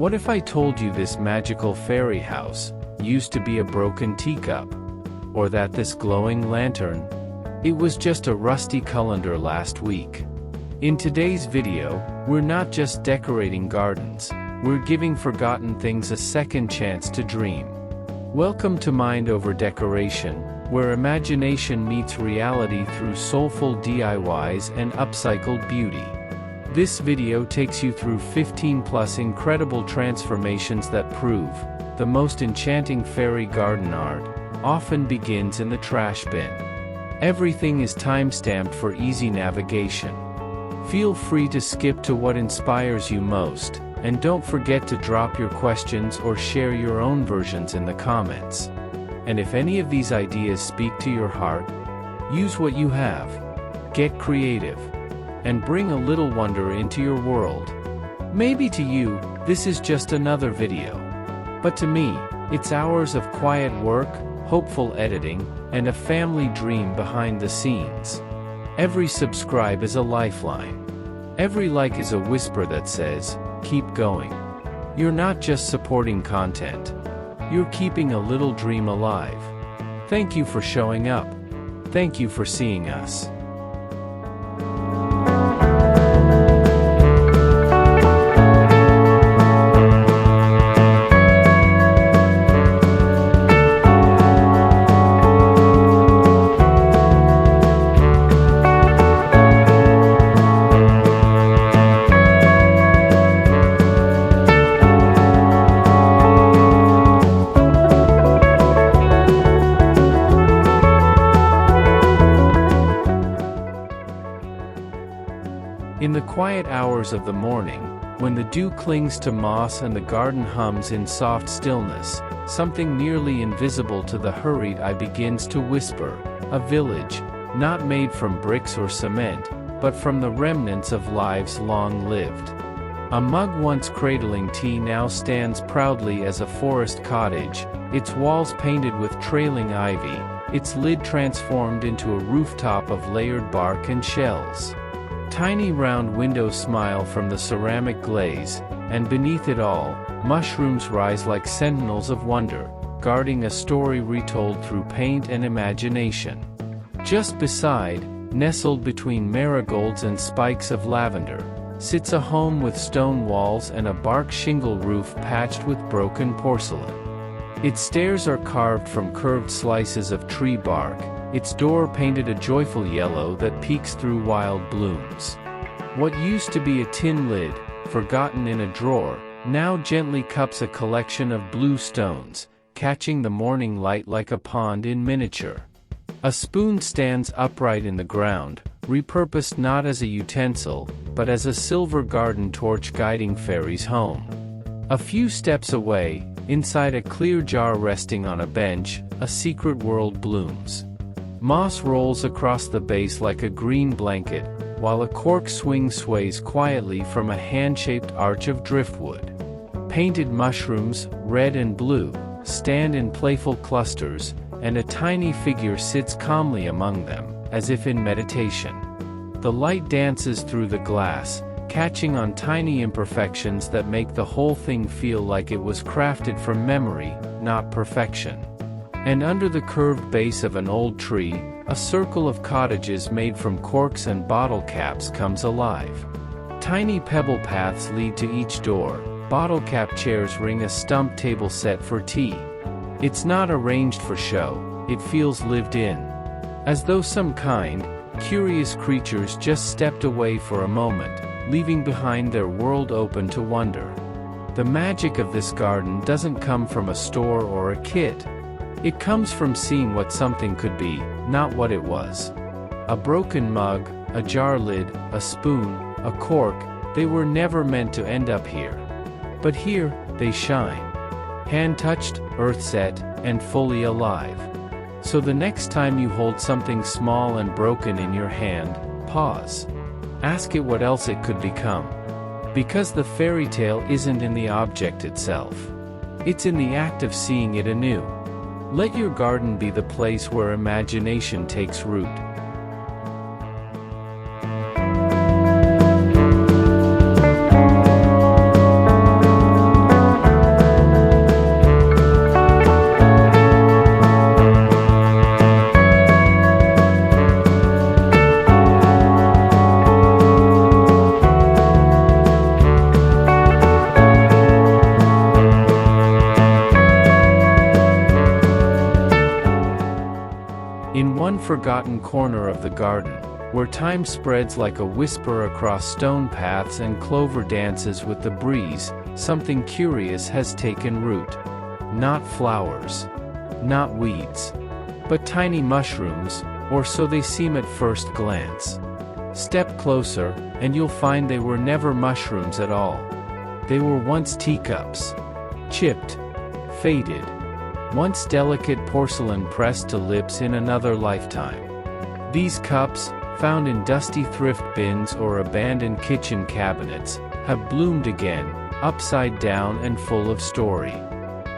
What if I told you this magical fairy house used to be a broken teacup? Or that this glowing lantern? It was just a rusty colander last week. In today's video, we're not just decorating gardens, we're giving forgotten things a second chance to dream. Welcome to Mind Over Decoration, where imagination meets reality through soulful DIYs and upcycled beauty. This video takes you through 15+ incredible transformations that prove the most enchanting fairy garden art often begins in the trash bin. Everything is time-stamped for easy navigation. Feel free to skip to what inspires you most, and don't forget to drop your questions or share your own versions in the comments. And if any of these ideas speak to your heart, use what you have, get creative, and bring a little wonder into your world. Maybe to you, this is just another video. But to me, it's hours of quiet work, hopeful editing, and a family dream behind the scenes. Every subscribe is a lifeline. Every like is a whisper that says, keep going. You're not just supporting content. You're keeping a little dream alive. Thank you for showing up. Thank you for seeing us. In the quiet hours of the morning, when the dew clings to moss and the garden hums in soft stillness, something nearly invisible to the hurried eye begins to whisper, a village, not made from bricks or cement, but from the remnants of lives long lived. A mug once cradling tea now stands proudly as a forest cottage, its walls painted with trailing ivy, its lid transformed into a rooftop of layered bark and shells. Tiny round windows smile from the ceramic glaze, and beneath it all, mushrooms rise like sentinels of wonder, guarding a story retold through paint and imagination. Just beside, nestled between marigolds and spikes of lavender, sits a home with stone walls and a bark shingle roof patched with broken porcelain. Its stairs are carved from curved slices of tree bark, its door painted a joyful yellow that peeks through wild blooms. What used to be a tin lid, forgotten in a drawer, now gently cups a collection of blue stones, catching the morning light like a pond in miniature. A spoon stands upright in the ground, repurposed not as a utensil, but as a silver garden torch guiding fairies home. A few steps away, inside a clear jar resting on a bench, a secret world blooms. Moss rolls across the base like a green blanket, while a cork swing sways quietly from a hand-shaped arch of driftwood. Painted mushrooms, red and blue, stand in playful clusters, and a tiny figure sits calmly among them, as if in meditation. The light dances through the glass, catching on tiny imperfections that make the whole thing feel like it was crafted from memory, not perfection. And under the curved base of an old tree, a circle of cottages made from corks and bottle caps comes alive. Tiny pebble paths lead to each door, bottle cap chairs ring a stump table set for tea. It's not arranged for show, it feels lived in. As though some kind, curious creatures just stepped away for a moment, leaving behind their world open to wonder. The magic of this garden doesn't come from a store or a kit. It comes from seeing what something could be, not what it was. A broken mug, a jar lid, a spoon, a cork, they were never meant to end up here. But here, they shine. Hand-touched, earth-set, and fully alive. So the next time you hold something small and broken in your hand, pause. Ask it what else it could become. Because the fairy tale isn't in the object itself. It's in the act of seeing it anew. Let your garden be the place where imagination takes root. one forgotten corner of the garden, where time spreads like a whisper across stone paths and clover dances with the breeze, something curious has taken root. Not flowers. Not weeds. But tiny mushrooms, or so they seem at first glance. Step closer, and you'll find they were never mushrooms at all. They were once teacups. Chipped. Faded. Once delicate porcelain pressed to lips in another lifetime. These cups, found in dusty thrift bins or abandoned kitchen cabinets, have bloomed again, upside down and full of story.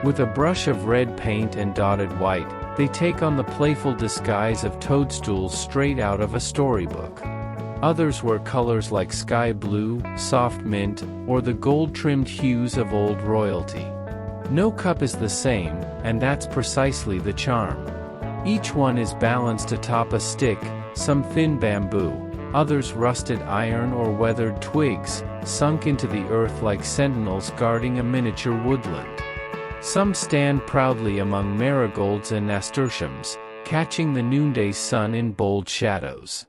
With a brush of red paint and dotted white, they take on the playful disguise of toadstools straight out of a storybook. Others wear colors like sky blue, soft mint, or the gold-trimmed hues of old royalty. No cup is the same, and that's precisely the charm. Each one is balanced atop a stick, some thin bamboo, others rusted iron or weathered twigs, sunk into the earth like sentinels guarding a miniature woodland. Some stand proudly among marigolds and nasturtiums, catching the noonday sun in bold shadows.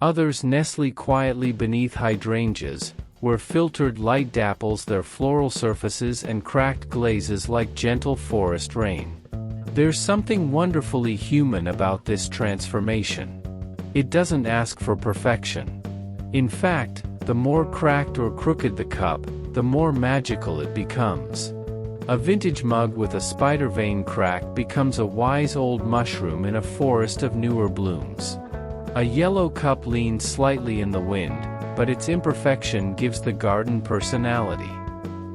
Others nestle quietly beneath hydrangeas, where filtered light dapples their floral surfaces and cracked glazes like gentle forest rain. There's something wonderfully human about this transformation. It doesn't ask for perfection. In fact, the more cracked or crooked the cup, the more magical it becomes. A vintage mug with a spider vein crack becomes a wise old mushroom in a forest of newer blooms. A yellow cup leans slightly in the wind, but its imperfection gives the garden personality.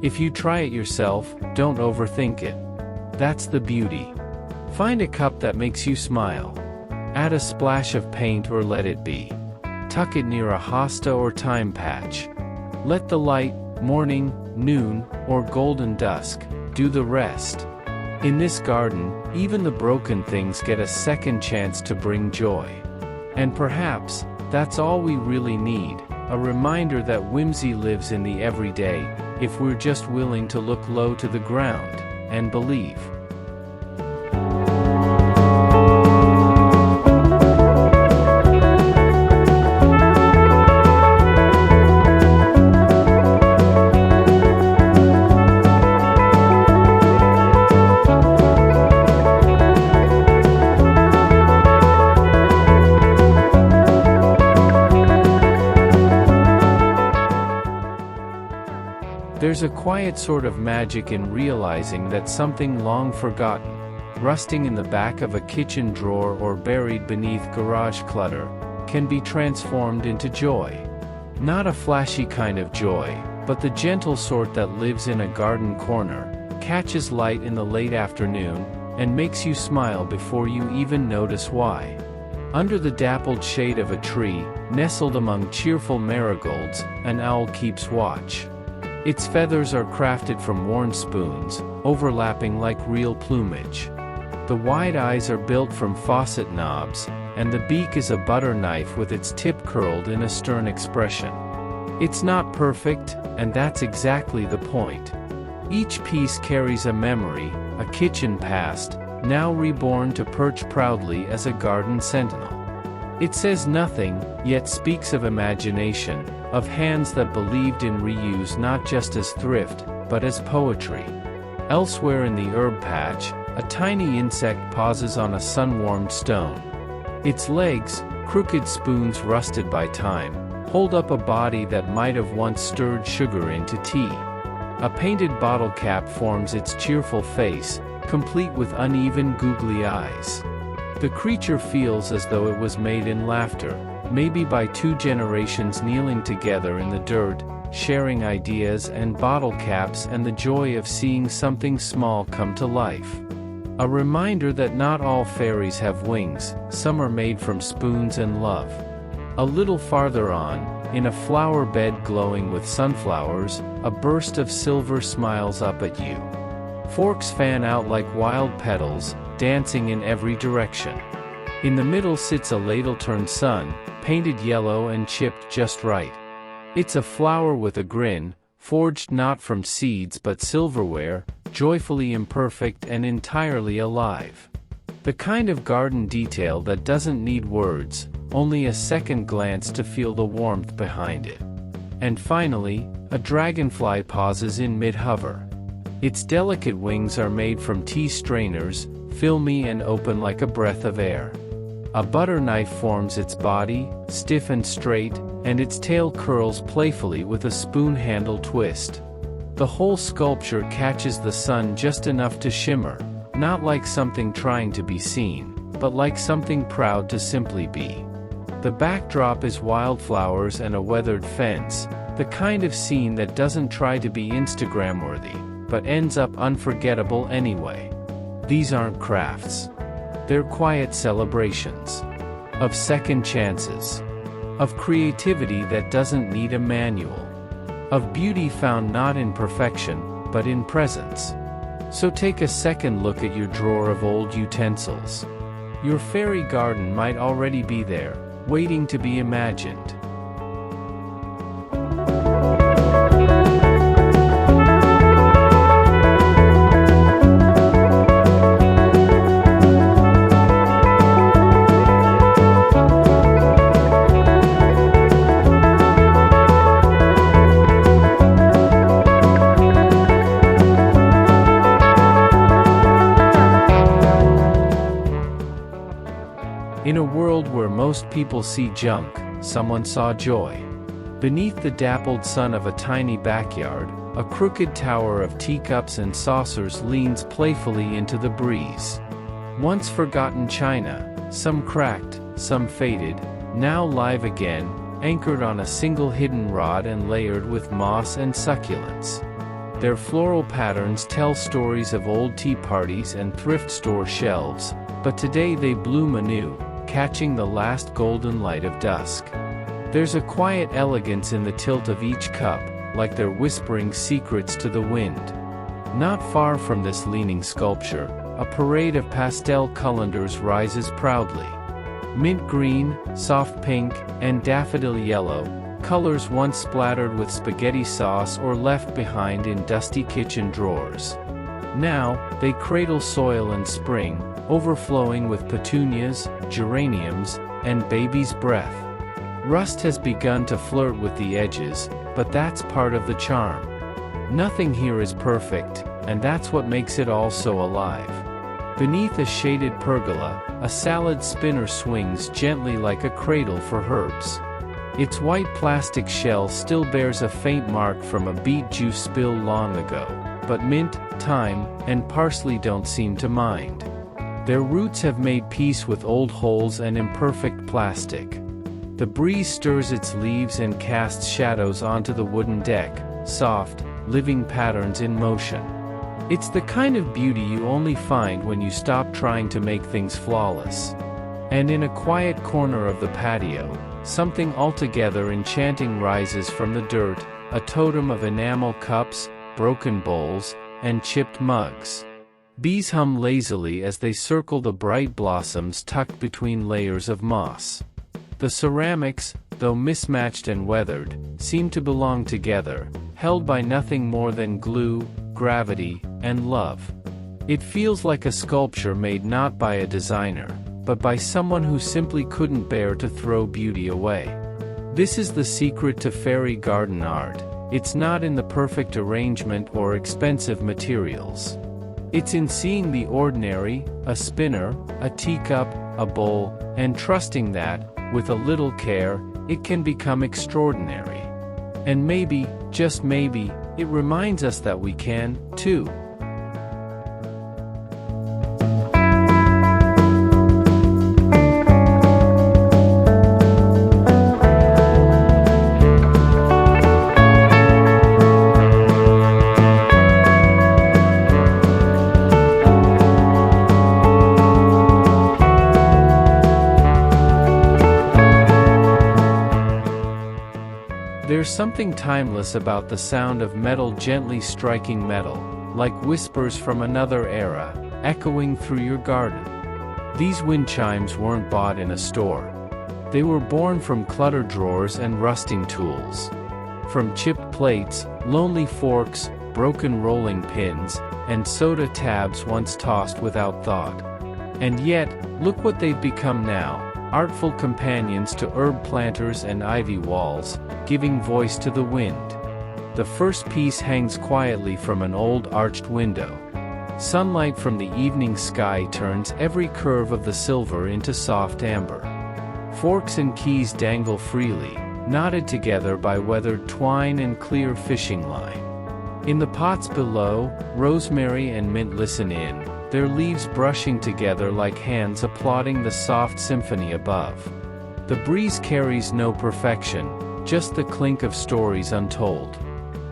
If you try it yourself, don't overthink it. That's the beauty. Find a cup that makes you smile. Add a splash of paint or let it be. Tuck it near a hosta or time patch. Let the light, morning, noon, or golden dusk, do the rest. In this garden, even the broken things get a second chance to bring joy. And perhaps, that's all we really need, a reminder that whimsy lives in the everyday, if we're just willing to look low to the ground, and believe. There's a quiet sort of magic in realizing that something long forgotten, rusting in the back of a kitchen drawer or buried beneath garage clutter, can be transformed into joy. Not a flashy kind of joy, but the gentle sort that lives in a garden corner, catches light in the late afternoon, and makes you smile before you even notice why. Under the dappled shade of a tree, nestled among cheerful marigolds, an owl keeps watch. Its feathers are crafted from worn spoons, overlapping like real plumage. The wide eyes are built from faucet knobs, and the beak is a butter knife with its tip curled in a stern expression. It's not perfect, and that's exactly the point. Each piece carries a memory, a kitchen past, now reborn to perch proudly as a garden sentinel. It says nothing, yet speaks of imagination, of hands that believed in reuse not just as thrift, but as poetry. Elsewhere in the herb patch, a tiny insect pauses on a sun-warmed stone. Its legs, crooked spoons rusted by time, hold up a body that might have once stirred sugar into tea. A painted bottle cap forms its cheerful face, complete with uneven googly eyes. The creature feels as though it was made in laughter, maybe by two generations kneeling together in the dirt, sharing ideas and bottle caps and the joy of seeing something small come to life. A reminder that not all fairies have wings, some are made from spoons and love. A little farther on, in a flower bed glowing with sunflowers, a burst of silver smiles up at you. Forks fan out like wild petals, dancing in every direction. In the middle sits a ladle-turned sun, painted yellow and chipped just right. It's a flower with a grin, forged not from seeds but silverware, joyfully imperfect and entirely alive. The kind of garden detail that doesn't need words, only a second glance to feel the warmth behind it. And finally, a dragonfly pauses in mid-hover. Its delicate wings are made from tea strainers, filmy and open like a breath of air. A butter knife forms its body, stiff and straight, and its tail curls playfully with a spoon-handle twist. The whole sculpture catches the sun just enough to shimmer, not like something trying to be seen, but like something proud to simply be. The backdrop is wildflowers and a weathered fence, the kind of scene that doesn't try to be Instagram-worthy, but ends up unforgettable anyway. These aren't crafts. They're quiet celebrations. Of second chances. Of creativity that doesn't need a manual. Of beauty found not in perfection, but in presence. So take a second look at your drawer of old utensils. Your fairy garden might already be there, waiting to be imagined. In a world where most people see junk, someone saw joy. Beneath the dappled sun of a tiny backyard, a crooked tower of teacups and saucers leans playfully into the breeze. Once forgotten china, some cracked, some faded, now live again, anchored on a single hidden rod and layered with moss and succulents. Their floral patterns tell stories of old tea parties and thrift store shelves, but today they bloom anew, catching the last golden light of dusk. There's a quiet elegance in the tilt of each cup, like they're whispering secrets to the wind. Not far from this leaning sculpture, a parade of pastel colanders rises proudly. Mint green, soft pink, and daffodil yellow, colors once splattered with spaghetti sauce or left behind in dusty kitchen drawers. Now, they cradle soil and spring, overflowing with petunias, geraniums, and baby's breath. Rust has begun to flirt with the edges, but that's part of the charm. Nothing here is perfect, and that's what makes it all so alive. Beneath a shaded pergola, a salad spinner swings gently like a cradle for herbs. Its white plastic shell still bears a faint mark from a beet juice spill long ago, but mint, thyme, and parsley don't seem to mind. Their roots have made peace with old holes and imperfect plastic. The breeze stirs its leaves and casts shadows onto the wooden deck, soft, living patterns in motion. It's the kind of beauty you only find when you stop trying to make things flawless. And in a quiet corner of the patio, something altogether enchanting rises from the dirt, a totem of enamel cups, broken bowls, and chipped mugs. Bees hum lazily as they circle the bright blossoms tucked between layers of moss. The ceramics, though mismatched and weathered, seem to belong together, held by nothing more than glue, gravity, and love. It feels like a sculpture made not by a designer, but by someone who simply couldn't bear to throw beauty away. This is the secret to fairy garden art. It's not in the perfect arrangement or expensive materials. It's in seeing the ordinary, a spinner, a teacup, a bowl, and trusting that, with a little care, it can become extraordinary. And maybe, just maybe, it reminds us that we can, too. There's something timeless about the sound of metal gently striking metal, like whispers from another era, echoing through your garden. These wind chimes weren't bought in a store. They were born from cluttered drawers and rusting tools. From chipped plates, lonely forks, broken rolling pins, and soda tabs once tossed without thought. And yet, look what they've become now, artful companions to herb planters and ivy walls, giving voice to the wind. The first piece hangs quietly from an old arched window. Sunlight from the evening sky turns every curve of the silver into soft amber. Forks and keys dangle freely, knotted together by weathered twine and clear fishing line. In the pots below, rosemary and mint listen in, their leaves brushing together like hands applauding the soft symphony above. The breeze carries no perfection, just the clink of stories untold.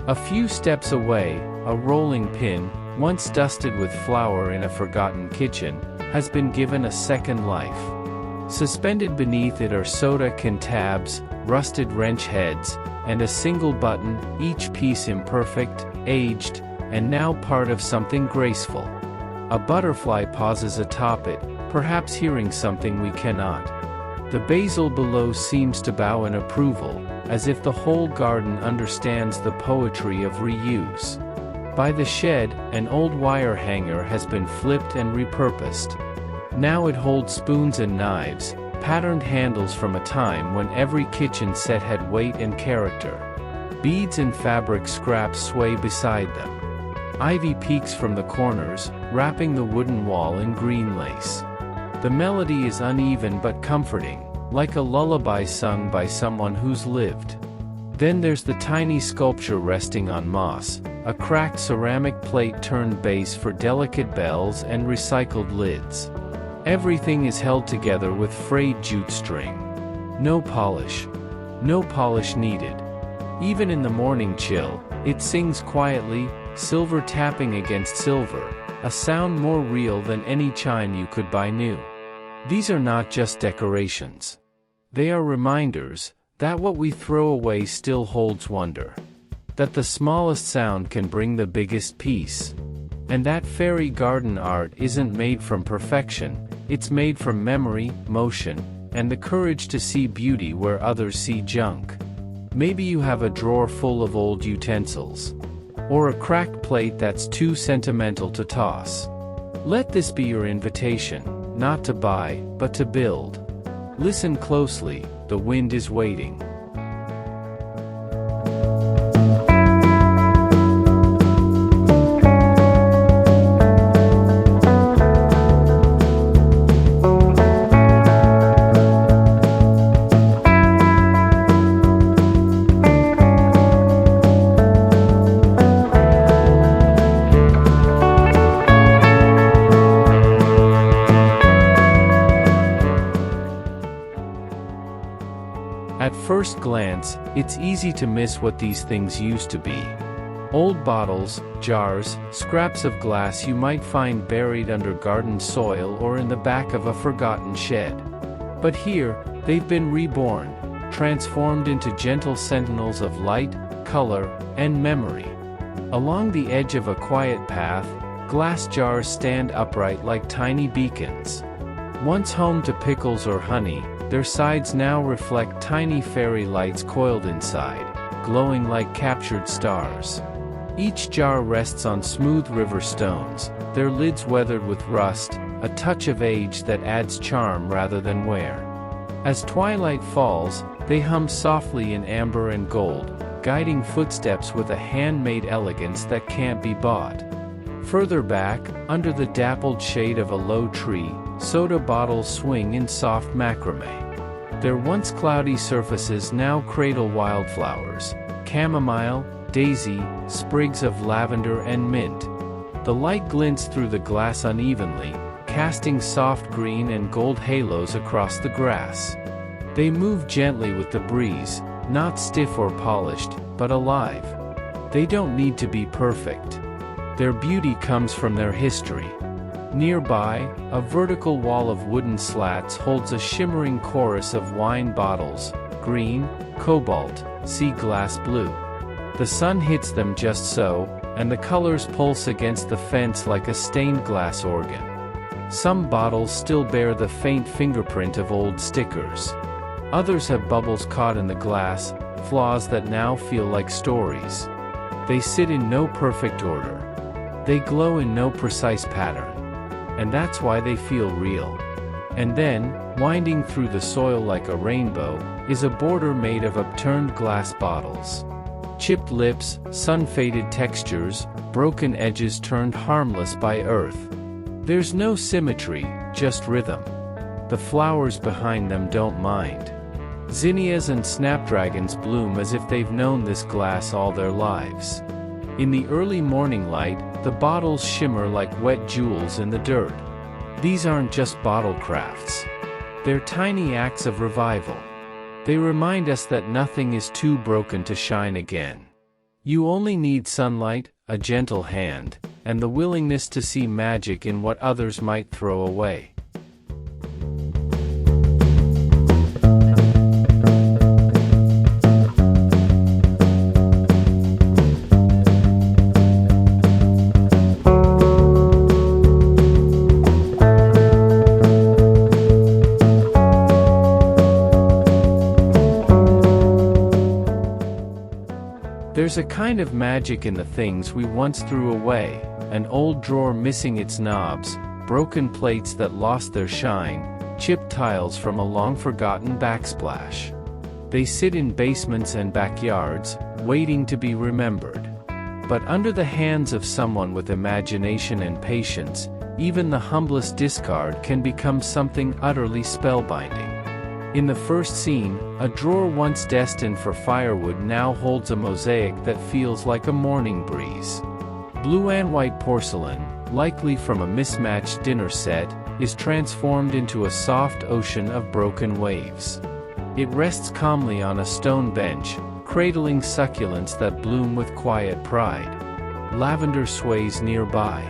A few steps away, a rolling pin, once dusted with flour in a forgotten kitchen, has been given a second life. Suspended beneath it are soda can tabs, rusted wrench heads, and a single button, each piece imperfect, aged, and now part of something graceful. A butterfly pauses atop it, perhaps hearing something we cannot. The basil below seems to bow in approval, as if the whole garden understands the poetry of reuse. By the shed, an old wire hanger has been flipped and repurposed. Now it holds spoons and knives, patterned handles from a time when every kitchen set had weight and character. Beads and fabric scraps sway beside them. Ivy peeks from the corners, wrapping the wooden wall in green lace. The melody is uneven but comforting, like a lullaby sung by someone who's lived. Then there's the tiny sculpture resting on moss, a cracked ceramic plate turned base for delicate bells and recycled lids. Everything is held together with frayed jute string. No polish. No polish needed. Even in the morning chill, it sings quietly, silver tapping against silver, a sound more real than any chime you could buy new. These are not just decorations. They are reminders that what we throw away still holds wonder. That the smallest sound can bring the biggest peace. And that fairy garden art isn't made from perfection, it's made from memory, motion, and the courage to see beauty where others see junk. Maybe you have a drawer full of old utensils. Or a cracked plate that's too sentimental to toss. Let this be your invitation, not to buy, but to build. Listen closely, the wind is waiting. At first glance, it's easy to miss what these things used to be. Old bottles, jars, scraps of glass you might find buried under garden soil or in the back of a forgotten shed. But here, they've been reborn, transformed into gentle sentinels of light, color, and memory. Along the edge of a quiet path, glass jars stand upright like tiny beacons. Once home to pickles or honey, their sides now reflect tiny fairy lights coiled inside, glowing like captured stars. Each jar rests on smooth river stones, their lids weathered with rust, a touch of age that adds charm rather than wear. As twilight falls, they hum softly in amber and gold, guiding footsteps with a handmade elegance that can't be bought. Further back, under the dappled shade of a low tree, soda bottles swing in soft macrame. Their once cloudy surfaces now cradle wildflowers, chamomile, daisy, sprigs of lavender and mint. The light glints through the glass unevenly, casting soft green and gold halos across the grass. They move gently with the breeze, not stiff or polished, but alive. They don't need to be perfect. Their beauty comes from their history. Nearby, a vertical wall of wooden slats holds a shimmering chorus of wine bottles, green, cobalt, sea glass blue. The sun hits them just so, and the colors pulse against the fence like a stained glass organ. Some bottles still bear the faint fingerprint of old stickers. Others have bubbles caught in the glass, flaws that now feel like stories. They sit in no perfect order. They glow in no precise pattern. and that's why they feel real. And then, winding through the soil like a rainbow, is a border made of upturned glass bottles. Chipped lips, sun-faded textures, broken edges turned harmless by earth. There's no symmetry, just rhythm. The flowers behind them don't mind. Zinnias and snapdragons bloom as if they've known this glass all their lives. In the early morning light, the bottles shimmer like wet jewels in the dirt. These aren't just bottle crafts. They're tiny acts of revival. They remind us that nothing is too broken to shine again. You only need sunlight, a gentle hand, and the willingness to see magic in what others might throw away. There's a kind of magic in the things we once threw away, an old drawer missing its knobs, broken plates that lost their shine, chipped tiles from a long-forgotten backsplash. They sit in basements and backyards, waiting to be remembered. But under the hands of someone with imagination and patience, even the humblest discard can become something utterly spellbinding. In the first scene, a drawer once destined for firewood now holds a mosaic that feels like a morning breeze. Blue and white porcelain, likely from a mismatched dinner set, is transformed into a soft ocean of broken waves. It rests calmly on a stone bench, cradling succulents that bloom with quiet pride. Lavender sways nearby.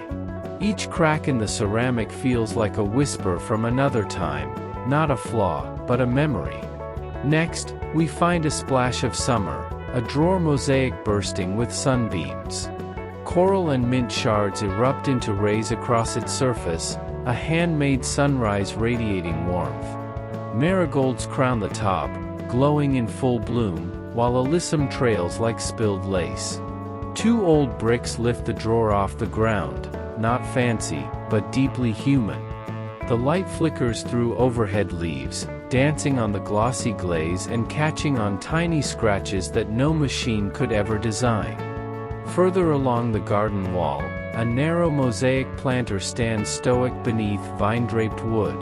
Each crack in the ceramic feels like a whisper from another time, not a flaw, but a memory. Next, we find a splash of summer, a drawer mosaic bursting with sunbeams. Coral and mint shards erupt into rays across its surface, a handmade sunrise radiating warmth. Marigolds crown the top, glowing in full bloom, while alyssum trails like spilled lace. Two old bricks lift the drawer off the ground, not fancy, but deeply human. The light flickers through overhead leaves, dancing on the glossy glaze and catching on tiny scratches that no machine could ever design. Further along the garden wall, a narrow mosaic planter stands stoic beneath vine-draped wood.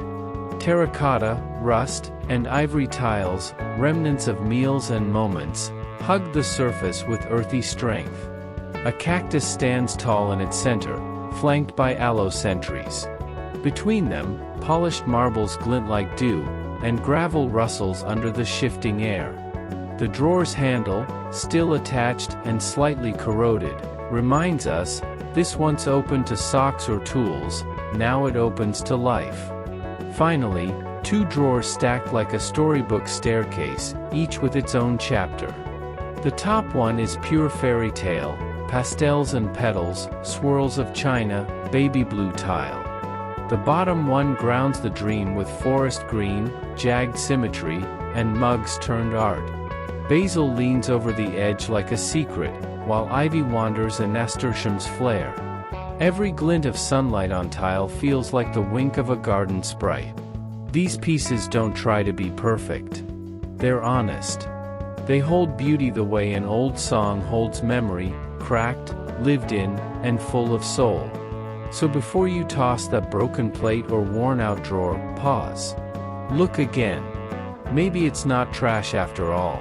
Terracotta, rust, and ivory tiles, remnants of meals and moments, hug the surface with earthy strength. A cactus stands tall in its center, flanked by aloe sentries. Between them, polished marbles glint like dew, and gravel rustles under the shifting air. The drawer's handle, still attached and slightly corroded, reminds us, this once opened to socks or tools, now it opens to life. Finally, two drawers stacked like a storybook staircase, each with its own chapter. The top one is pure fairy tale, pastels and petals, swirls of china, baby blue tile. The bottom one grounds the dream with forest green, jagged symmetry, and mugs turned art. Basil leans over the edge like a secret, while ivy wanders and nasturtiums flare. Every glint of sunlight on tile feels like the wink of a garden sprite. These pieces don't try to be perfect. They're honest. They hold beauty the way an old song holds memory, cracked, lived in, and full of soul. So before you toss that broken plate or worn-out drawer, pause. Look again. Maybe it's not trash after all.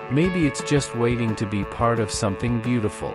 Maybe it's just waiting to be part of something beautiful.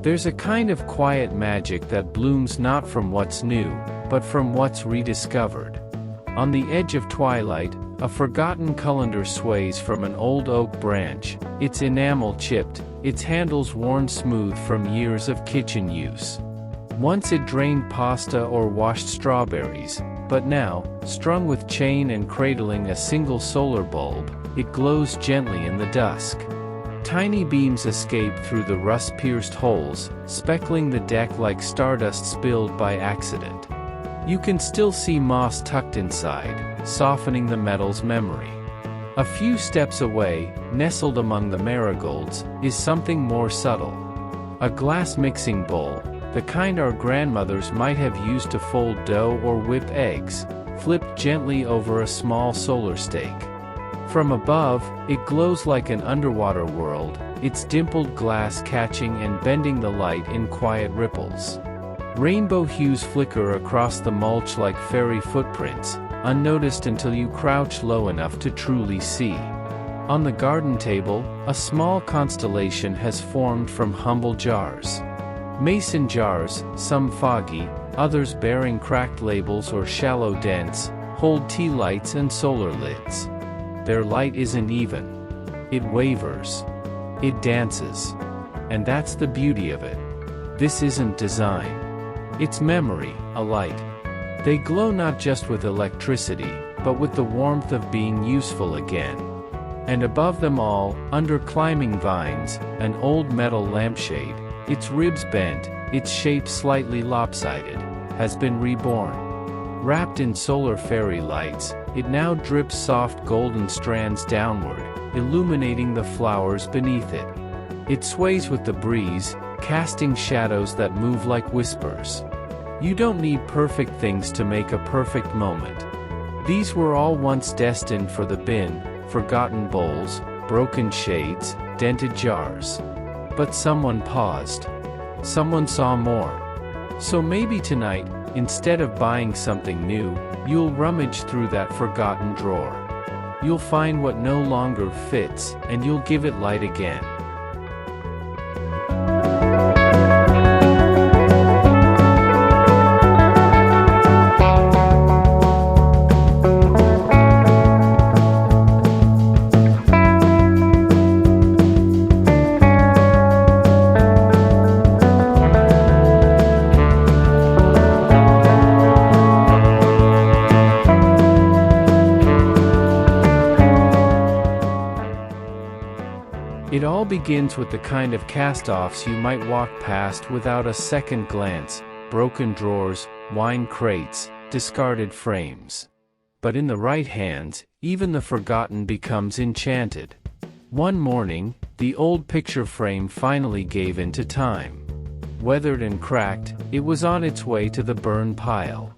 There's a kind of quiet magic that blooms not from what's new, but from what's rediscovered. On the edge of twilight, a forgotten colander sways from an old oak branch, its enamel chipped, its handles worn smooth from years of kitchen use. Once it drained pasta or washed strawberries, but now, strung with chain and cradling a single solar bulb, it glows gently in the dusk. Tiny beams escape through the rust-pierced holes, speckling the deck like stardust spilled by accident. You can still see moss tucked inside, softening the metal's memory. A few steps away, nestled among the marigolds, is something more subtle. A glass mixing bowl, the kind our grandmothers might have used to fold dough or whip eggs, flipped gently over a small solar stake. From above, it glows like an underwater world, its dimpled glass catching and bending the light in quiet ripples. Rainbow hues flicker across the mulch like fairy footprints, unnoticed until you crouch low enough to truly see. On the garden table, a small constellation has formed from humble jars. Mason jars, some foggy, others bearing cracked labels or shallow dents, hold tea lights and solar lids. Their light isn't even. It wavers. It dances. And that's the beauty of it. This isn't design. It's memory, a light. They glow not just with electricity, but with the warmth of being useful again. And above them all, under climbing vines, an old metal lampshade, its ribs bent, its shape slightly lopsided, has been reborn. Wrapped in solar fairy lights, it now drips soft golden strands downward, illuminating the flowers beneath it. It sways with the breeze, casting shadows that move like whispers. You don't need perfect things to make a perfect moment. These were all once destined for the bin, forgotten bowls, broken shades, dented jars. But someone paused. Someone saw more. So maybe tonight, instead of buying something new, you'll rummage through that forgotten drawer. You'll find what no longer fits, and you'll give it light again. It all begins with the kind of cast-offs you might walk past without a second glance: broken drawers, wine crates, discarded frames. But in the right hands, even the forgotten becomes enchanted. One morning, the old picture frame finally gave in to time. Weathered and cracked, it was on its way to the burn pile.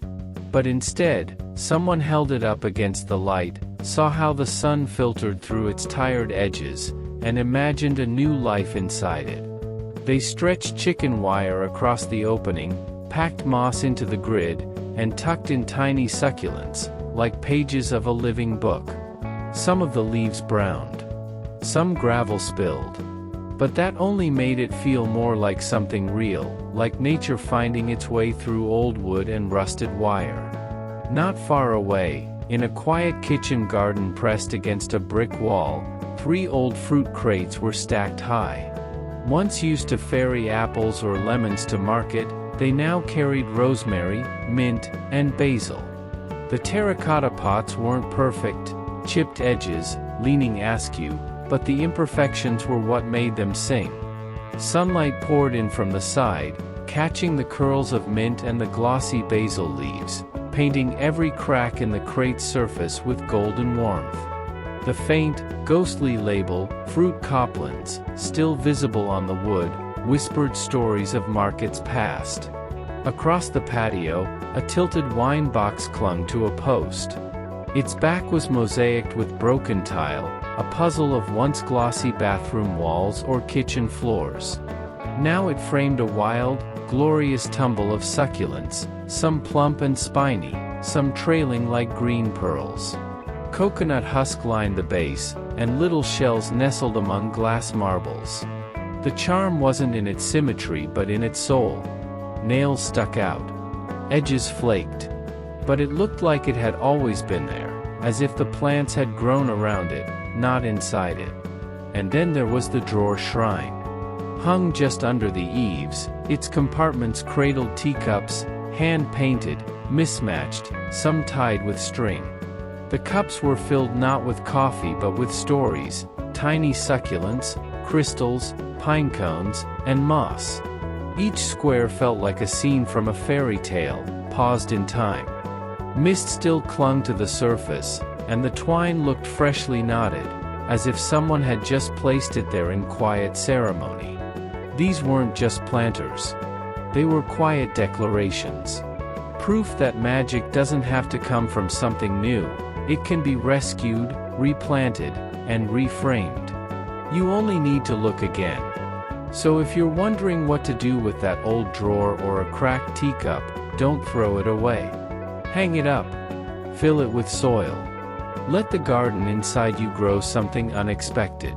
But instead, someone held it up against the light, saw how the sun filtered through its tired edges, and imagined a new life inside it. They stretched chicken wire across the opening, packed moss into the grid, and tucked in tiny succulents, like pages of a living book. Some of the leaves browned. Some gravel spilled. But that only made it feel more like something real, like nature finding its way through old wood and rusted wire. Not far away, in a quiet kitchen garden pressed against a brick wall, 3 old fruit crates were stacked high. Once used to ferry apples or lemons to market, they now carried rosemary, mint, and basil. The terracotta pots weren't perfect, chipped edges, leaning askew, but the imperfections were what made them sing. Sunlight poured in from the side, catching the curls of mint and the glossy basil leaves, painting every crack in the crate's surface with golden warmth. The faint, ghostly label, Fruit Coplands, still visible on the wood, whispered stories of markets past. Across the patio, a tilted wine box clung to a post. Its back was mosaicked with broken tile, a puzzle of once glossy bathroom walls or kitchen floors. Now it framed a wild, glorious tumble of succulents, some plump and spiny, some trailing like green pearls. Coconut husk lined the base, and little shells nestled among glass marbles. The charm wasn't in its symmetry but in its soul. Nails stuck out. Edges flaked. But it looked like it had always been there, as if the plants had grown around it, not inside it. And then there was the drawer shrine. Hung just under the eaves, its compartments cradled teacups, hand-painted, mismatched, some tied with string. The cups were filled not with coffee but with stories, tiny succulents, crystals, pine cones, and moss. Each square felt like a scene from a fairy tale, paused in time. Mist still clung to the surface, and the twine looked freshly knotted, as if someone had just placed it there in quiet ceremony. These weren't just planters. They were quiet declarations. Proof that magic doesn't have to come from something new. It can be rescued, replanted, and reframed. You only need to look again. So if you're wondering what to do with that old drawer or a cracked teacup, don't throw it away. Hang it up. Fill it with soil. Let the garden inside you grow something unexpected.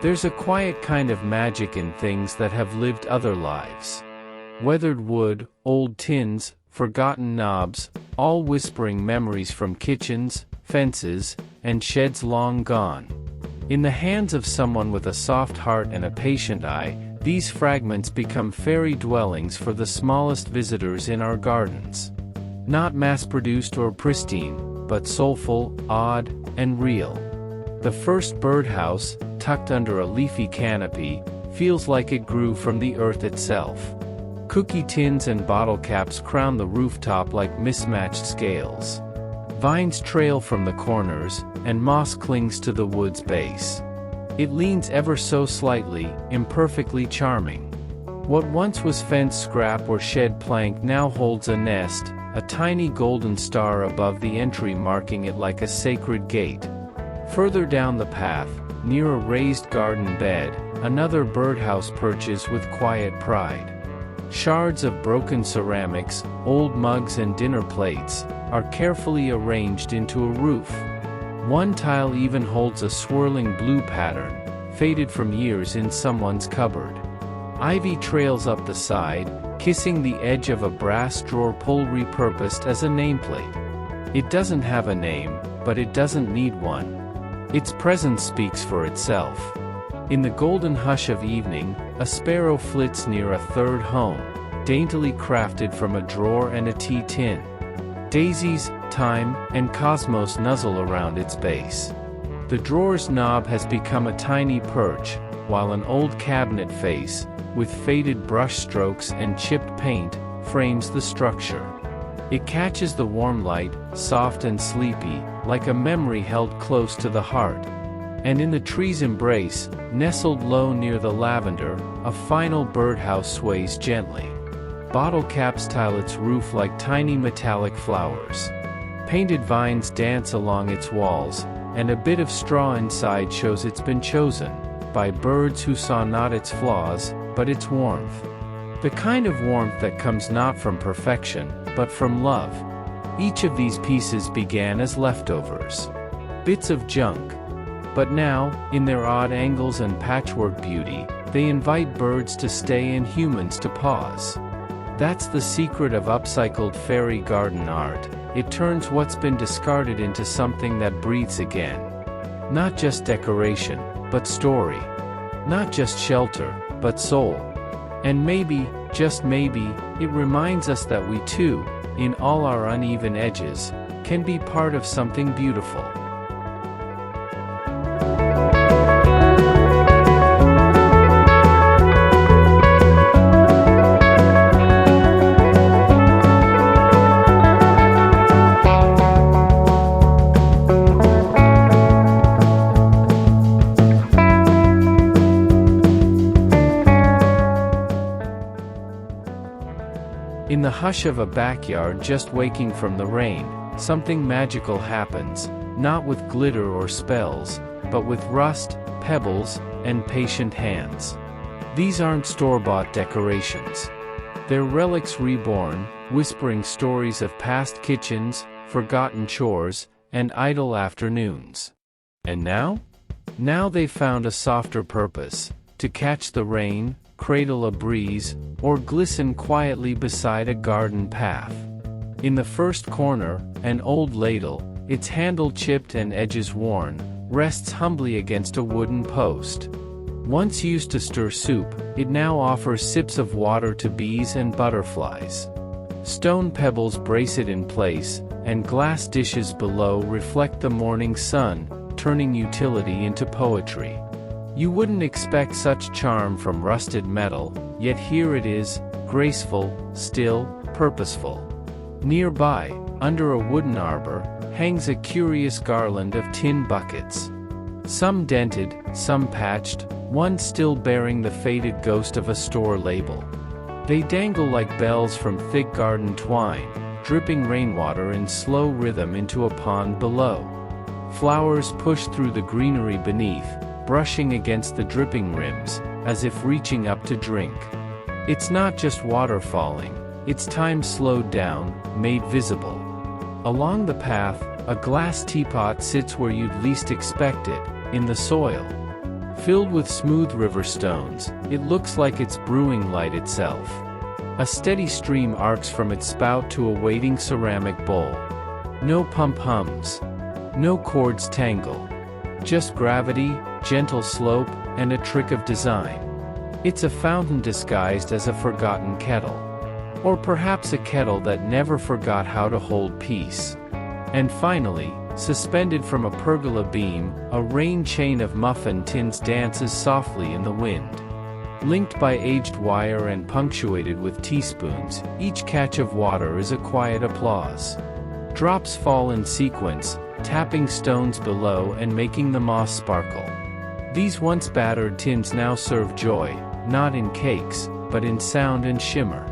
There's a quiet kind of magic in things that have lived other lives. Weathered wood, old tins, forgotten knobs, all whispering memories from kitchens, fences, and sheds long gone. In the hands of someone with a soft heart and a patient eye, these fragments become fairy dwellings for the smallest visitors in our gardens. Not mass-produced or pristine, but soulful, odd, and real. The first birdhouse, tucked under a leafy canopy, feels like it grew from the earth itself. Cookie tins and bottle caps crown the rooftop like mismatched scales. Vines trail from the corners, and moss clings to the wood's base. It leans ever so slightly, imperfectly charming. What once was fence scrap or shed plank now holds a nest, a tiny golden star above the entry marking it like a sacred gate. Further down the path, near a raised garden bed, another birdhouse perches with quiet pride. Shards of broken ceramics, old mugs and dinner plates, are carefully arranged into a roof. One tile even holds a swirling blue pattern, faded from years in someone's cupboard. Ivy trails up the side, kissing the edge of a brass drawer pull repurposed as a nameplate. It doesn't have a name, but it doesn't need one. Its presence speaks for itself. In the golden hush of evening, a sparrow flits near a third home, daintily crafted from a drawer and a tea tin. Daisies, thyme, and cosmos nuzzle around its base. The drawer's knob has become a tiny perch, while an old cabinet face, with faded brush strokes and chipped paint, frames the structure. It catches the warm light, soft and sleepy, like a memory held close to the heart. And in the tree's embrace, nestled low near the lavender, a final birdhouse sways gently. Bottle caps tile its roof like tiny metallic flowers. Painted vines dance along its walls, and a bit of straw inside shows it's been chosen by birds who saw not its flaws, but its warmth. The kind of warmth that comes not from perfection, but from love. Each of these pieces began as leftovers. Bits of junk. But now, in their odd angles and patchwork beauty, they invite birds to stay and humans to pause. That's the secret of upcycled fairy garden art. It turns what's been discarded into something that breathes again. Not just decoration, but story. Not just shelter, but soul. And maybe, just maybe, it reminds us that we too, in all our uneven edges, can be part of something beautiful. In the hush of a backyard just waking from the rain, something magical happens, not with glitter or spells, but with rust, pebbles, and patient hands. These aren't store-bought decorations. They're relics reborn, whispering stories of past kitchens, forgotten chores, and idle afternoons. And now? Now they've found a softer purpose: to catch the rain, cradle a breeze, or glisten quietly beside a garden path. In the first corner, an old ladle, its handle chipped and edges worn, rests humbly against a wooden post. Once used to stir soup, it now offers sips of water to bees and butterflies. Stone pebbles brace it in place, and glass dishes below reflect the morning sun, turning utility into poetry. You wouldn't expect such charm from rusted metal, yet here it is, graceful, still, purposeful. Nearby, under a wooden arbor, hangs a curious garland of tin buckets. Some dented, some patched, one still bearing the faded ghost of a store label. They dangle like bells from thick garden twine, dripping rainwater in slow rhythm into a pond below. Flowers push through the greenery beneath, brushing against the dripping rims, as if reaching up to drink. It's not just water falling, it's time slowed down, made visible. Along the path, a glass teapot sits where you'd least expect it, in the soil. Filled with smooth river stones, it looks like it's brewing light itself. A steady stream arcs from its spout to a waiting ceramic bowl. No pump hums. No chords tangle. Just gravity, gentle slope, and a trick of design. It's a fountain disguised as a forgotten kettle. Or perhaps a kettle that never forgot how to hold peace. And finally, suspended from a pergola beam, a rain chain of muffin tins dances softly in the wind. Linked by aged wire and punctuated with teaspoons, each catch of water is a quiet applause. Drops fall in sequence, tapping stones below and making the moss sparkle. These once battered tins now serve joy, not in cakes, but in sound and shimmer.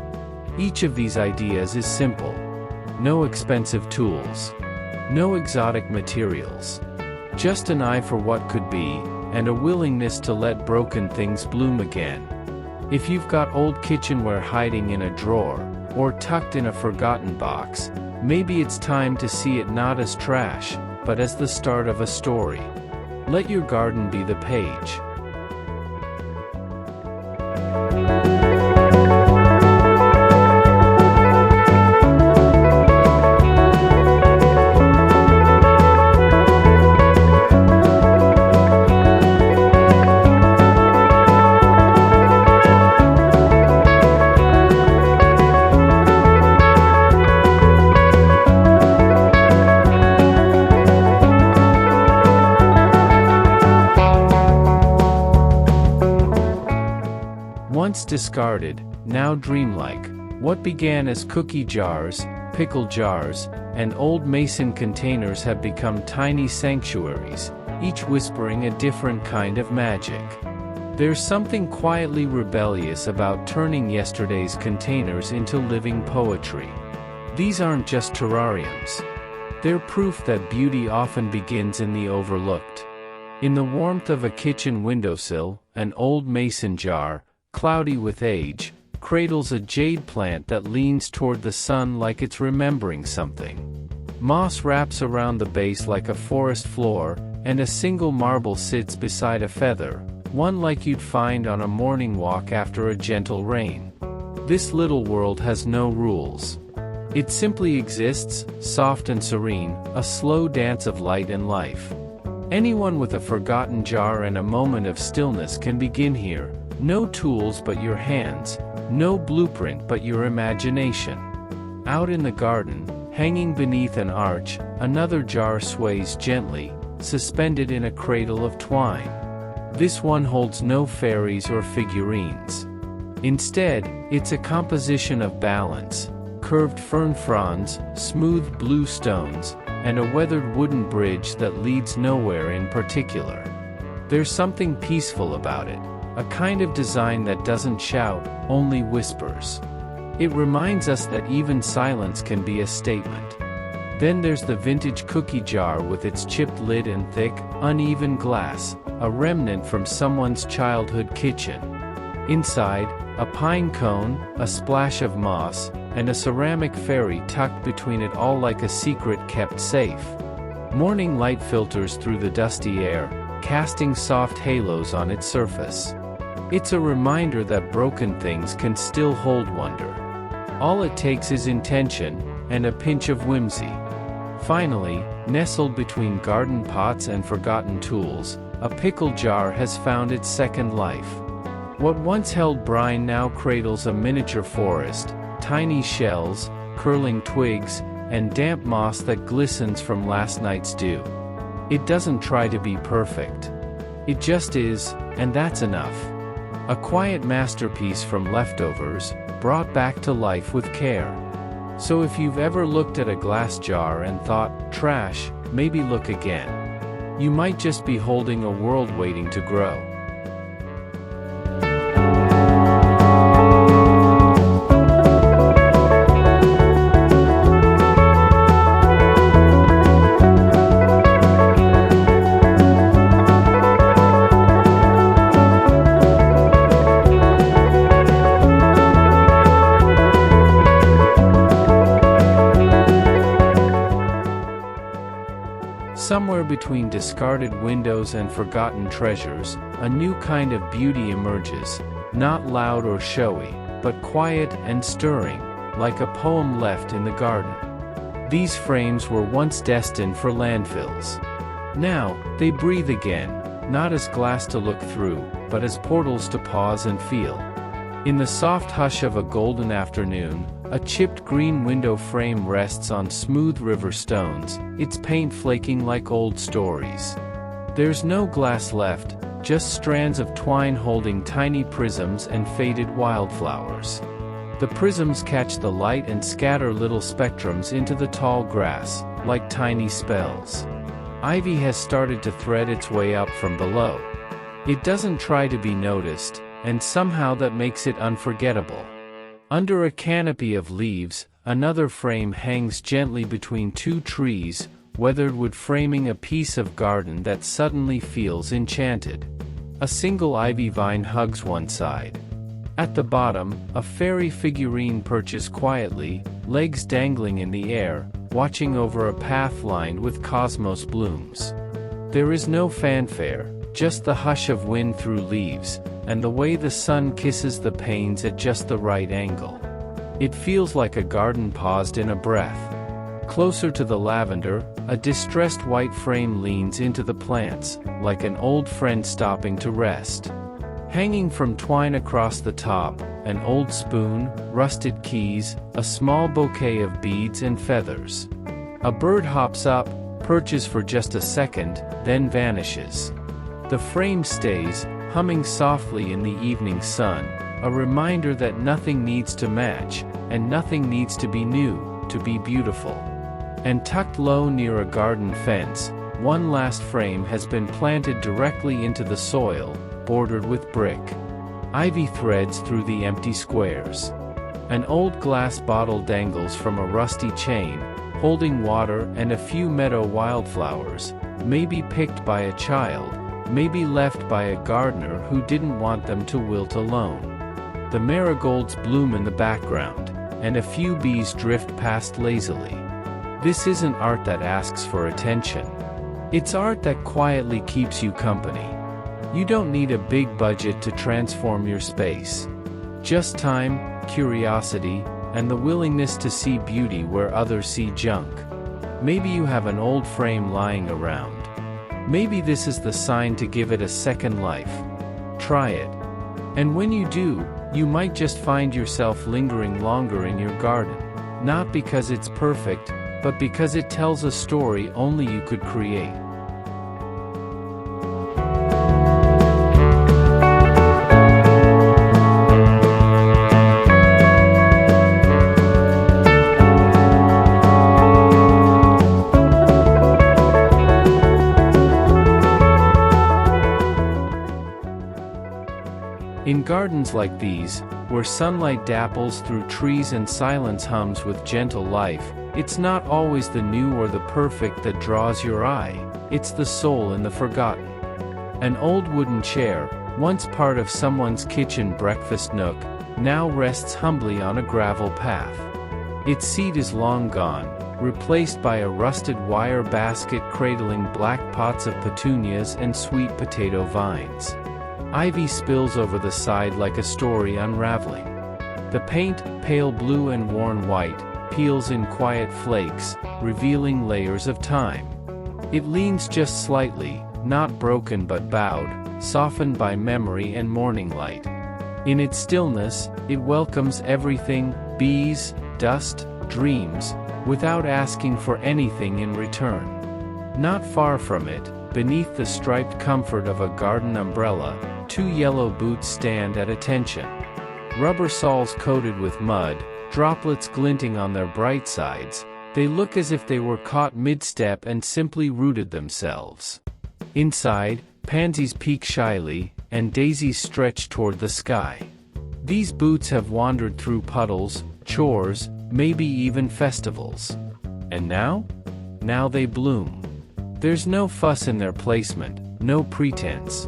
Each of these ideas is simple. No expensive tools. No exotic materials. Just an eye for what could be, and a willingness to let broken things bloom again. If you've got old kitchenware hiding in a drawer, or tucked in a forgotten box, maybe it's time to see it not as trash, but as the start of a story. Let your garden be the page. Once discarded, now dreamlike, what began as cookie jars, pickle jars, and old mason containers have become tiny sanctuaries, each whispering a different kind of magic. There's something quietly rebellious about turning yesterday's containers into living poetry. These aren't just terrariums. They're proof that beauty often begins in the overlooked. In the warmth of a kitchen windowsill, an old mason jar, cloudy with age, cradles a jade plant that leans toward the sun like it's remembering something. Moss wraps around the base like a forest floor, and a single marble sits beside a feather, one like you'd find on a morning walk after a gentle rain. This little world has no rules. It simply exists, soft and serene, a slow dance of light and life. Anyone with a forgotten jar and a moment of stillness can begin here. No tools but your hands, no blueprint but your imagination. Out in the garden, hanging beneath an arch, another jar sways gently, suspended in a cradle of twine. This one holds no fairies or figurines. Instead, it's a composition of balance, curved fern fronds, smooth blue stones, and a weathered wooden bridge that leads nowhere in particular. There's something peaceful about it. A kind of design that doesn't shout, only whispers. It reminds us that even silence can be a statement. Then there's the vintage cookie jar with its chipped lid and thick, uneven glass, a remnant from someone's childhood kitchen. Inside, a pine cone, a splash of moss, and a ceramic fairy tucked between it, all like a secret kept safe. Morning light filters through the dusty air, casting soft halos on its surface. It's a reminder that broken things can still hold wonder. All it takes is intention, and a pinch of whimsy. Finally, nestled between garden pots and forgotten tools, a pickle jar has found its second life. What once held brine now cradles a miniature forest, tiny shells, curling twigs, and damp moss that glistens from last night's dew. It doesn't try to be perfect. It just is, and that's enough. A quiet masterpiece from leftovers, brought back to life with care. So if you've ever looked at a glass jar and thought, trash, maybe look again. You might just be holding a world waiting to grow. Somewhere between discarded windows and forgotten treasures, a new kind of beauty emerges, not loud or showy, but quiet and stirring, like a poem left in the garden. These frames were once destined for landfills. Now, they breathe again, not as glass to look through, but as portals to pause and feel. In the soft hush of a golden afternoon, a chipped green window frame rests on smooth river stones, its paint flaking like old stories. There's no glass left, just strands of twine holding tiny prisms and faded wildflowers. The prisms catch the light and scatter little spectrums into the tall grass, like tiny spells. Ivy has started to thread its way up from below. It doesn't try to be noticed, and somehow that makes it unforgettable. Under a canopy of leaves, another frame hangs gently between two trees, weathered wood framing a piece of garden that suddenly feels enchanted. A single ivy vine hugs one side. At the bottom, a fairy figurine perches quietly, legs dangling in the air, watching over a path lined with cosmos blooms. There is no fanfare, just the hush of wind through leaves, and the way the sun kisses the panes at just the right angle. It feels like a garden paused in a breath. Closer to the lavender, a distressed white frame leans into the plants, like an old friend stopping to rest. Hanging from twine across the top, an old spoon, rusted keys, a small bouquet of beads and feathers. A bird hops up, perches for just a second, then vanishes. The frame stays, humming softly in the evening sun, a reminder that nothing needs to match, and nothing needs to be new, to be beautiful. And tucked low near a garden fence, one last frame has been planted directly into the soil, bordered with brick. Ivy threads through the empty squares. An old glass bottle dangles from a rusty chain, holding water and a few meadow wildflowers, maybe picked by a child, maybe left by a gardener who didn't want them to wilt alone. The marigolds bloom in the background, and a few bees drift past lazily. This isn't art that asks for attention. It's art that quietly keeps you company. You don't need a big budget to transform your space. Just time, curiosity, and the willingness to see beauty where others see junk. Maybe you have an old frame lying around. Maybe this is the sign to give it a second life. Try it. And when you do, you might just find yourself lingering longer in your garden. Not because it's perfect, but because it tells a story only you could create. In gardens like these, where sunlight dapples through trees and silence hums with gentle life, it's not always the new or the perfect that draws your eye, it's the soul in the forgotten. An old wooden chair, once part of someone's kitchen breakfast nook, now rests humbly on a gravel path. Its seat is long gone, replaced by a rusted wire basket cradling black pots of petunias and sweet potato vines. Ivy spills over the side like a story unraveling. The paint, pale blue and worn white, peels in quiet flakes, revealing layers of time. It leans just slightly, not broken but bowed, softened by memory and morning light. In its stillness, it welcomes everything, bees, dust, dreams, without asking for anything in return. Not far from it, beneath the striped comfort of a garden umbrella, 2 yellow boots stand at attention. Rubber soles coated with mud, droplets glinting on their bright sides, they look as if they were caught mid-step and simply rooted themselves. Inside, pansies peek shyly, and daisies stretch toward the sky. These boots have wandered through puddles, chores, maybe even festivals. And now? Now they bloom. There's no fuss in their placement, no pretense.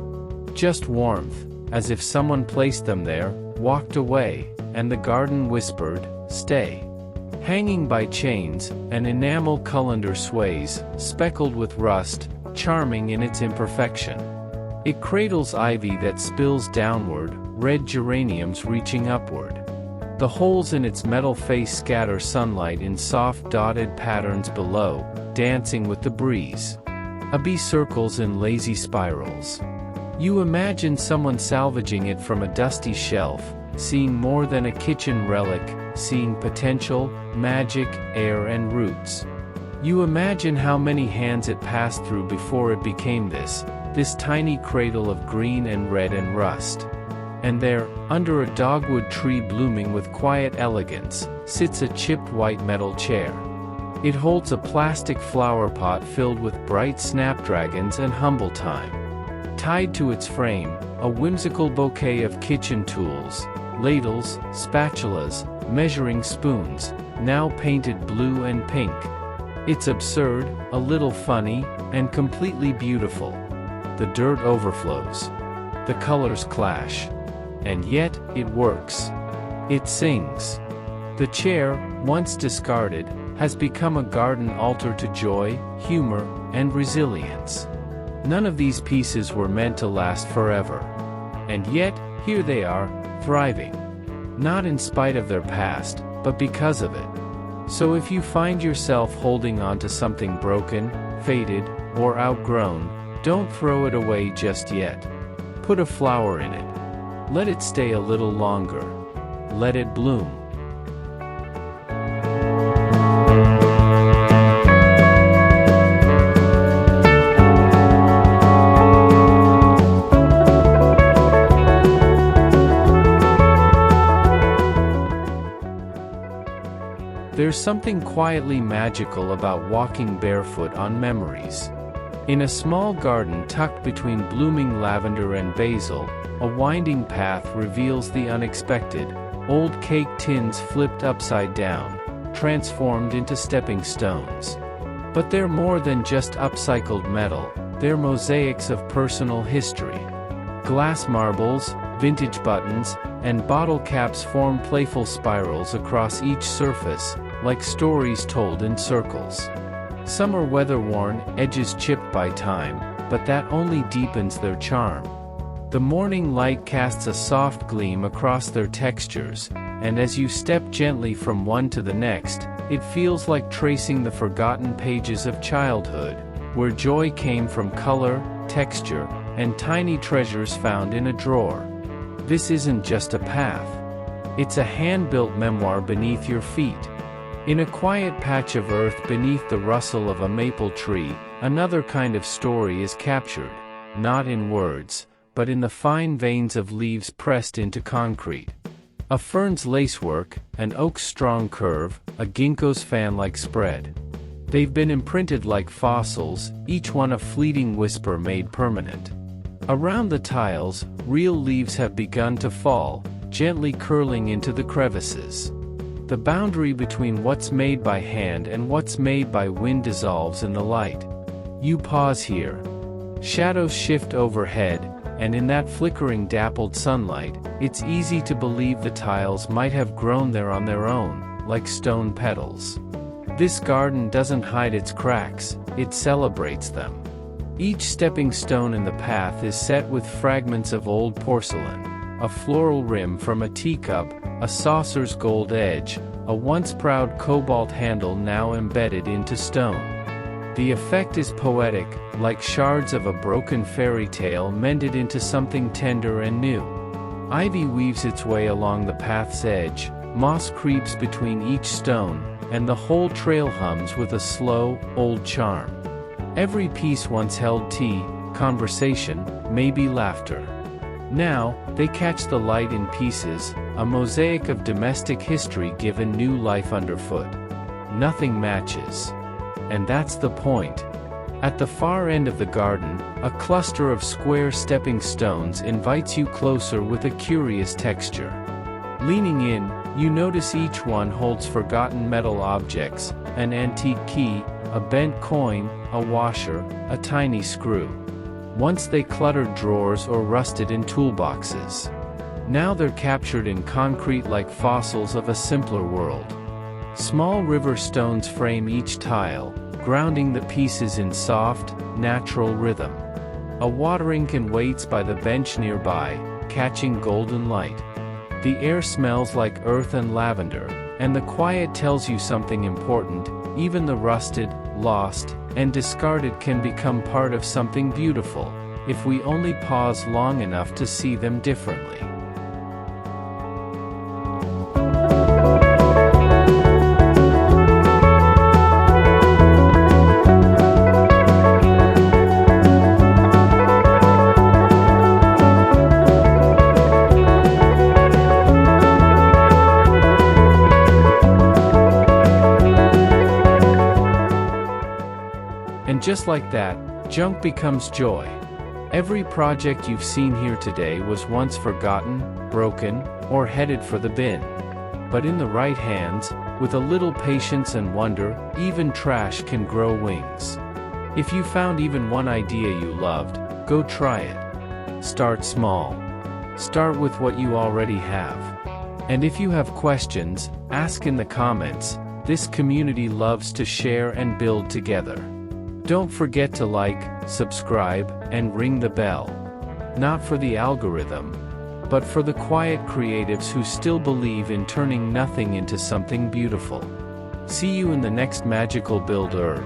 Just warmth, as if someone placed them there, walked away, and the garden whispered, "Stay." Hanging by chains, an enamel colander sways, speckled with rust, charming in its imperfection. It cradles ivy that spills downward, red geraniums reaching upward. The holes in its metal face scatter sunlight in soft dotted patterns below, dancing with the breeze. A bee circles in lazy spirals. You imagine someone salvaging it from a dusty shelf, seeing more than a kitchen relic, seeing potential, magic, air and roots. You imagine how many hands it passed through before it became this tiny cradle of green and red and rust. And there, under a dogwood tree blooming with quiet elegance, sits a chipped white metal chair. It holds a plastic flower pot filled with bright snapdragons and humble thyme. Tied to its frame, a whimsical bouquet of kitchen tools, ladles, spatulas, measuring spoons, now painted blue and pink. It's absurd, a little funny, and completely beautiful. The dirt overflows. The colors clash. And yet, it works. It sings. The chair, once discarded, has become a garden altar to joy, humor, and resilience. None of these pieces were meant to last forever. And yet, here they are, thriving. Not in spite of their past, but because of it. So if you find yourself holding on to something broken, faded, or outgrown, don't throw it away just yet. Put a flower in it. Let it stay a little longer. Let it bloom. There's something quietly magical about walking barefoot on memories. In a small garden tucked between blooming lavender and basil, a winding path reveals the unexpected. Old cake tins flipped upside down, transformed into stepping stones. But they're more than just upcycled metal, they're mosaics of personal history. Glass marbles, vintage buttons, and bottle caps form playful spirals across each surface, like stories told in circles. Some are weather-worn, edges chipped by time, but that only deepens their charm. The morning light casts a soft gleam across their textures, and as you step gently from one to the next, it feels like tracing the forgotten pages of childhood, where joy came from color, texture, and tiny treasures found in a drawer. This isn't just a path. It's a hand-built memoir beneath your feet. In a quiet patch of earth beneath the rustle of a maple tree, another kind of story is captured, not in words, but in the fine veins of leaves pressed into concrete. A fern's lacework, an oak's strong curve, a ginkgo's fan-like spread. They've been imprinted like fossils, each one a fleeting whisper made permanent. Around the tiles, real leaves have begun to fall, gently curling into the crevices. The boundary between what's made by hand and what's made by wind dissolves in the light. You pause here. Shadows shift overhead, and in that flickering dappled sunlight, it's easy to believe the tiles might have grown there on their own, like stone petals. This garden doesn't hide its cracks, it celebrates them. Each stepping stone in the path is set with fragments of old porcelain, a floral rim from a teacup, a saucer's gold edge, a once proud cobalt handle now embedded into stone. The effect is poetic, like shards of a broken fairy tale mended into something tender and new. Ivy weaves its way along the path's edge, moss creeps between each stone, and the whole trail hums with a slow, old charm. Every piece once held tea, conversation, maybe laughter. Now, they catch the light in pieces, a mosaic of domestic history given new life underfoot. Nothing matches. And that's the point. At the far end of the garden, a cluster of square stepping stones invites you closer with a curious texture. Leaning in, you notice each one holds forgotten metal objects, an antique key, a bent coin, a washer, a tiny screw. Once they cluttered drawers or rusted in toolboxes. Now they're captured in concrete like fossils of a simpler world. Small river stones frame each tile, grounding the pieces in soft, natural rhythm. A watering can waits by the bench nearby, catching golden light. The air smells like earth and lavender, and the quiet tells you something important. Even the rusted, lost, and discarded can become part of something beautiful, if we only pause long enough to see them differently. And just like that, junk becomes joy. Every project you've seen here today was once forgotten, broken, or headed for the bin. But in the right hands, with a little patience and wonder, even trash can grow wings. If you found even one idea you loved, go try it. Start small. Start with what you already have. And if you have questions, ask in the comments. This community loves to share and build together. Don't forget to like, subscribe, and ring the bell. Not for the algorithm, but for the quiet creatives who still believe in turning nothing into something beautiful. See you in the next magical build herb.